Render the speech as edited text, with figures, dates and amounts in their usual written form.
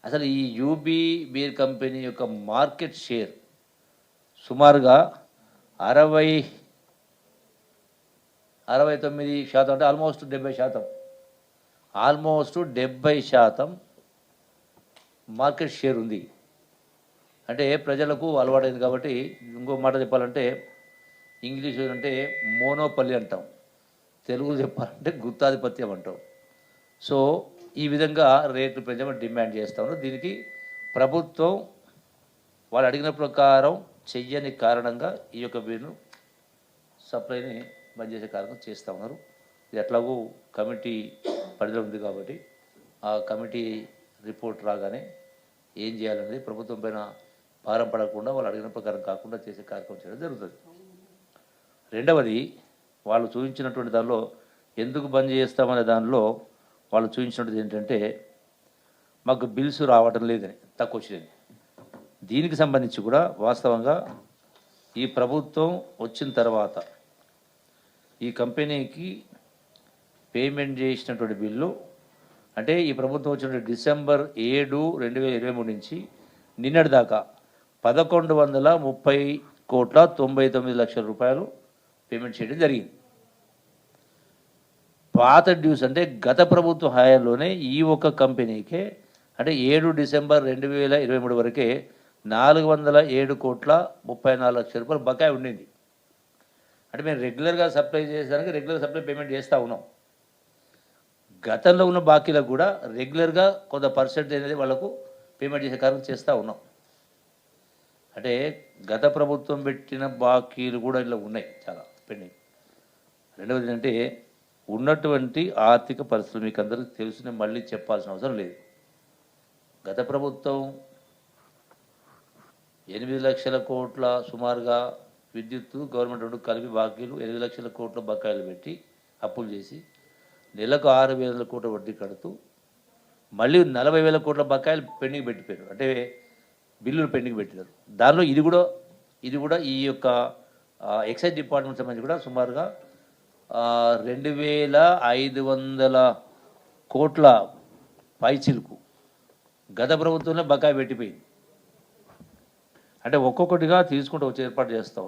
అసలు ఈ UB beer company యొక్క మార్కెట్ షేర్ సుమారుగా 69% అంటే ఆల్మోస్ట్ 70%, ఆల్మోస్ట్ 70% మార్కెట్ షేర్ ఉంది. అంటే ప్రజలకు అలవాటైంది కాబట్టి, ఇంకో మాట చెప్పాలంటే ఇంగ్లీష్ అంటే మోనోపల్లి అంటాం, తెలుగు చెప్పాలంటే గుత్తాధిపత్యం అంటాం. సో ఈ విధంగా రేట్లు పెంచమని డిమాండ్ చేస్తూ ఉన్నారు. దీనికి ప్రభుత్వం వాళ్ళు అడిగిన ప్రకారం చెయ్యని కారణంగా ఈ యొక్క బీరును సప్లైని బంద్ చేసే కారణం చేస్తూ ఉన్నారు. ఇది ఎట్లాగూ కమిటీ పరిధిలో ఉంది కాబట్టి ఆ కమిటీ రిపోర్ట్ రాగానే ఏం చేయాలనేది ప్రభుత్వం పైన భారం పడకుండా వాళ్ళు అడిగిన ప్రకారం కాకుండా చేసే కార్యక్రమం చేయడం జరుగుతుంది. రెండవది, వాళ్ళు చూపించినటువంటి దానిలో ఎందుకు బంద్ చేస్తామనే దానిలో వాళ్ళు చూపించినది ఏంటంటే మాకు బిల్స్ రావటం లేదని, తక్కువ వచ్చిందని. దీనికి సంబంధించి కూడా వాస్తవంగా ఈ ప్రభుత్వం వచ్చిన తర్వాత ఈ కంపెనీకి పేమెంట్ చేసినటువంటి బిల్లు అంటే ఈ ప్రభుత్వం వచ్చిన డిసెంబర్ 7, 2023 నుంచి నిన్నటి దాకా 1130,99,00,000 రూపాయలు పేమెంట్ చేయడం జరిగింది. పాత డ్యూస్ అంటే గత ప్రభుత్వ హయాంలోనే ఈ ఒక్క కంపెనీకే అంటే 7 డిసెంబర్ 2023 వరకే 407,34,00,000 రూపాయలు బకాయి ఉండింది. అంటే మేము రెగ్యులర్గా సప్లై చేసేదానికి రెగ్యులర్ సప్లై పేమెంట్ చేస్తూ ఉన్నాం. గతంలో ఉన్న బాకీలకు కూడా రెగ్యులర్గా కొంత పర్సెంట్ అనేది వాళ్ళకు పేమెంట్ చేసే కార్యక్రమం చేస్తూ ఉన్నాం. అంటే గత ప్రభుత్వం పెట్టిన బాకీలు కూడా ఇలా ఉన్నాయి, చాలా పెండింగ్. రెండవది ఏంటంటే ఉన్నటువంటి ఆర్థిక పరిస్థితులు మీకు అందరికీ తెలుసునే మళ్ళీ చెప్పాల్సిన అవసరం లేదు. గత ప్రభుత్వం 8 లక్షల కోట్ల సుమారుగా విద్యుత్తు గవర్నమెంట్ రెండు కలిపి బాకీలు 8 లక్షల కోట్ల బకాయిలు పెట్టి అప్పులు చేసి నెలకు 6,000 కోట్ల వడ్డీ కడుతూ మళ్ళీ 40,000 కోట్ల బకాయిలు పెండింగ్ పెట్టిపోయారు, అంటే బిల్లులు పెండింగ్ పెట్టినారు. దానిలో ఇది కూడా ఈ యొక్క ఎక్సైజ్ డిపార్ట్మెంట్ సంబంధించి కూడా సుమారుగా 2,500 కోట్ల పైచిలుకు గత ప్రభుత్వంలో బకాయి పెట్టిపోయింది. అంటే ఒక్కొక్కటిగా తీసుకుంటూ వచ్చి ఏర్పాటు చేస్తాం.